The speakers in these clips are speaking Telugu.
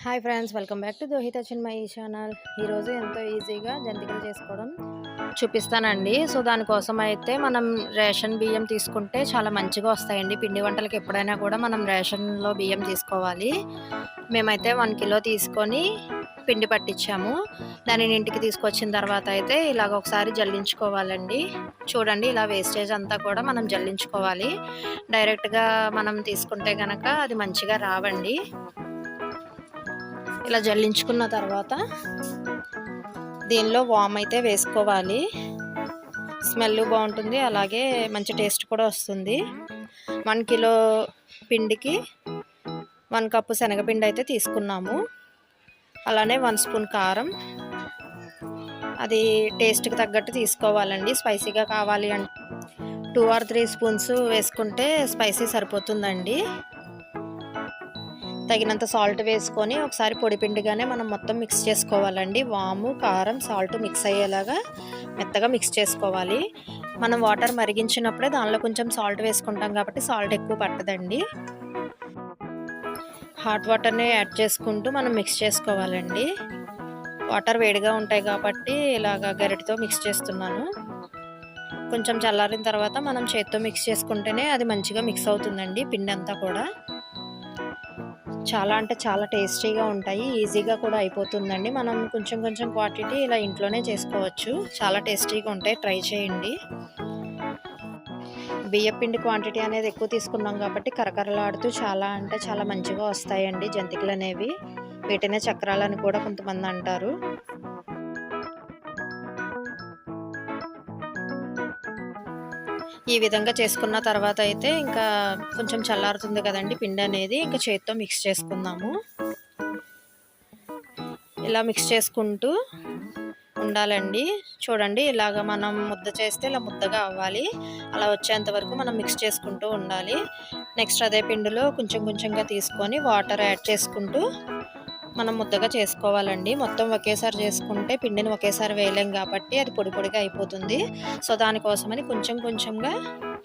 Hi friends, welcome back to Dohitha Chinmayi channel. ఈరోజు ఎంతో ఈజీగా జంతికలు చేసుకోవడం చూపిస్తానండి. సో దానికోసం అయితే మనం రేషన్ బియ్యం తీసుకుంటే చాలా మంచిగా వస్తాయండి. పిండి వంటలకు ఎప్పుడైనా కూడా మనం రేషన్లో బియ్యం తీసుకోవాలి. మేమైతే 1 కిలో తీసుకొని పిండి పట్టించాము. దానిని ఇంటికి తీసుకొచ్చిన తర్వాత అయితే ఇలాగ ఒకసారి జల్లించుకోవాలండి. చూడండి, ఇలా వేస్టేజ్ అంతా కూడా మనం జల్లించుకోవాలి. డైరెక్ట్గా మనం తీసుకుంటే కనుక అది మంచిగా రావండి. ఇలా జల్లించుకున్న తర్వాత దీనిలో వామ్ అయితే వేసుకోవాలి. స్మెల్ బాగుంటుంది, అలాగే మంచి టేస్ట్ కూడా వస్తుంది. 1 కిలో పిండికి 1 కప్పు శనగపిండి అయితే తీసుకున్నాము. అలానే 1 స్పూన్ కారం, అది టేస్ట్కి తగ్గట్టు తీసుకోవాలండి. స్పైసీగా కావాలి అంటే 2 or 3 స్పూన్స్ వేసుకుంటే స్పైసీ సరిపోతుందండి. తగినంత సాల్ట్ వేసుకొని ఒకసారి పొడిపిండిగానే మనం మొత్తం మిక్స్ చేసుకోవాలండి. వాము, కారం, సాల్ట్ మిక్స్ అయ్యేలాగా మెత్తగా మిక్స్ చేసుకోవాలి. మనం వాటర్ మరిగించినప్పుడే దానిలో కొంచెం సాల్ట్ వేసుకుంటాం కాబట్టి సాల్ట్ ఎక్కువ పట్టదండి. హాట్ వాటర్ని యాడ్ చేసుకుంటూ మనం మిక్స్ చేసుకోవాలండి. వాటర్ వేడిగా ఉంటాయి కాబట్టి ఇలాగ గరిటెతో మిక్స్ చేస్తున్నాను. కొంచెం చల్లారిన తర్వాత మనం చేత్తో మిక్స్ చేసుకుంటేనే అది మంచిగా మిక్స్ అవుతుందండి పిండి అంతా కూడా. చాలా అంటే చాలా టేస్టీగా ఉంటాయి, ఈజీగా కూడా అయిపోతుందండి. మనం కొంచెం కొంచెం క్వాంటిటీ ఇలా ఇంట్లోనే చేసుకోవచ్చు. చాలా టేస్టీగా ఉంటాయి, ట్రై చేయండి. బియ్యపిండి క్వాంటిటీ అనేది ఎక్కువ తీసుకున్నాం కాబట్టి కరకరలాడుతూ చాలా అంటే చాలా మంచిగా వస్తాయండి జంతికలు అనేవి. వీటినే చక్రాలని కూడా కొంతమంది అంటారు. ఈ విధంగా చేసుకున్న తర్వాత అయితే ఇంకా కొంచెం చల్లారుతుంది కదండి పిండి అనేది, ఇంకా చేతితో మిక్స్ చేసుకుందాము. ఇలా మిక్స్ చేసుకుంటూ ఉండాలండి. చూడండి, ఇలాగ మనం ముద్ద చేస్తే ఇలా ముద్దగా అవ్వాలి. అలా వచ్చేంత వరకు మనం మిక్స్ చేసుకుంటూ ఉండాలి. నెక్స్ట్ అదే పిండిలో కొంచెం కొంచెంగా తీసుకొని వాటర్ యాడ్ చేసుకుంటూ మనం ముద్దగా చేసుకోవాలండి. మొత్తం ఒకేసారి చేసుకుంటే పిండిని ఒకేసారి వేయలేం కాబట్టి అది పొడి పొడిగా అయిపోతుంది. సో దానికోసమని కొంచెం కొంచెంగా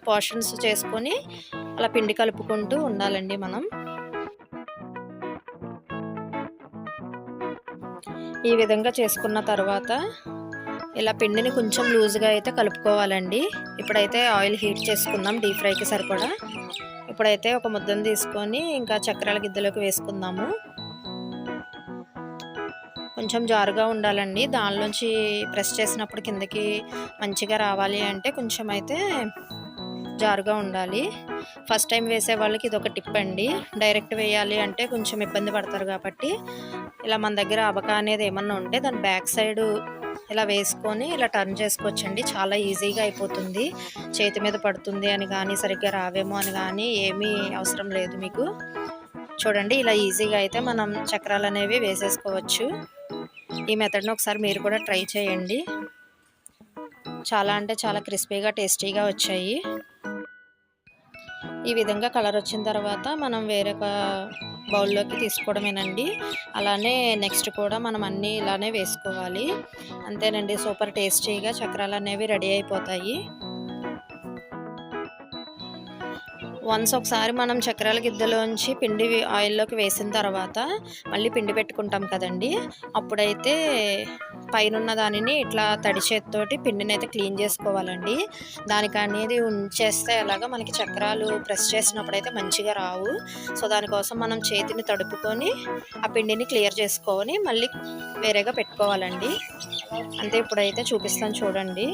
పోర్షన్స్ చేసుకొని అలా పిండి కలుపుకుంటూ ఉండాలండి మనం. ఈ విధంగా చేసుకున్న తర్వాత ఇలా పిండిని కొంచెం లూజ్గా అయితే కలుపుకోవాలండి. ఇప్పుడైతే ఆయిల్ హీట్ చేసుకుందాం డీప్ ఫ్రైకి సరిపడా. ఇప్పుడైతే ఒక ముద్దను తీసుకొని ఇంకా చక్రాల గిద్దలోకి వేసుకుందాము. కొంచెం జారుగా ఉండాలండి. దానిలోంచి ప్రెస్ చేసినప్పుడు కిందకి మంచిగా రావాలి అంటే కొంచెం అయితే జారుగా ఉండాలి. ఫస్ట్ టైం వేసే వాళ్ళకి ఇది ఒక టిప్ అండి. డైరెక్ట్ వేయాలి అంటే కొంచెం ఇబ్బంది పడతారు కాబట్టి ఇలా మన దగ్గర అబకా అనేది ఏమన్నా ఉంటే దాని బ్యాక్ సైడ్ ఇలా వేసుకొని ఇలా టర్న్ చేసుకోవచ్చండి. చాలా ఈజీగా అయిపోతుంది. చేతి మీద పడుతుంది అని కానీ సరిగ్గా రావేమో అని కానీ ఏమీ అవసరం లేదు మీకు. చూడండి, ఇలా ఈజీగా అయితే మనం చక్రాలు అనేవి వేసేసుకోవచ్చు. ఈ మెథడ్ని ఒకసారి మీరు కూడా ట్రై చేయండి. చాలా అంటే చాలా క్రిస్పీగా టేస్టీగా వచ్చాయి. ఈ విధంగా కలర్ వచ్చిన తర్వాత మనం వేరొక బౌల్లోకి తీసుకోవడమేనండి. అలానే నెక్స్ట్ కూడా మనం అన్నీ ఇలానే వేసుకోవాలి. అంతేనండి, సూపర్ టేస్టీగా చక్రాలు అనేవి రెడీ అయిపోతాయి. వన్స్ ఒకసారి మనం చక్రాల గిద్దలోంచి పిండి ఆయిల్లోకి వేసిన తర్వాత మళ్ళీ పిండి పెట్టుకుంటాం కదండి, అప్పుడైతే పైన దానిని ఇట్లా తడి చేతితోటి పిండిని అయితే క్లీన్ చేసుకోవాలండి. దానికి అనేది ఉంచేస్తే అలాగా మనకి చక్రాలు ప్రెస్ చేసినప్పుడు అయితే మంచిగా రావు. సో దానికోసం మనం చేతిని తడుపుకొని ఆ పిండిని క్లియర్ చేసుకొని మళ్ళీ వేరేగా పెట్టుకోవాలండి. అంతే, ఇప్పుడైతే చూపిస్తాను చూడండి.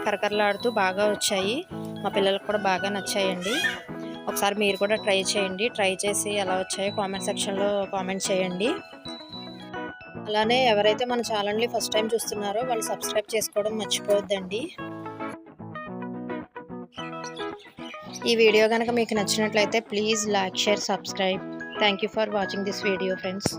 కరకరలాడుతూ బాగా వచ్చాయి. మా పిల్లలకు కూడా బాగా నచ్చాయండి. ఒకసారి మీరు కూడా ట్రై చేయండి. ట్రై చేసి ఎలా వచ్చాయో కామెంట్ సెక్షన్లో కామెంట్ చేయండి. అలానే ఎవరైతే మన ఛానల్ని ఫస్ట్ టైం చూస్తున్నారో వాళ్ళు సబ్స్క్రైబ్ చేసుకోవడం మర్చిపోవద్దండి. ఈ వీడియో కనుక మీకు నచ్చినట్లయితే please like, share, subscribe. Thank you for watching this video friends.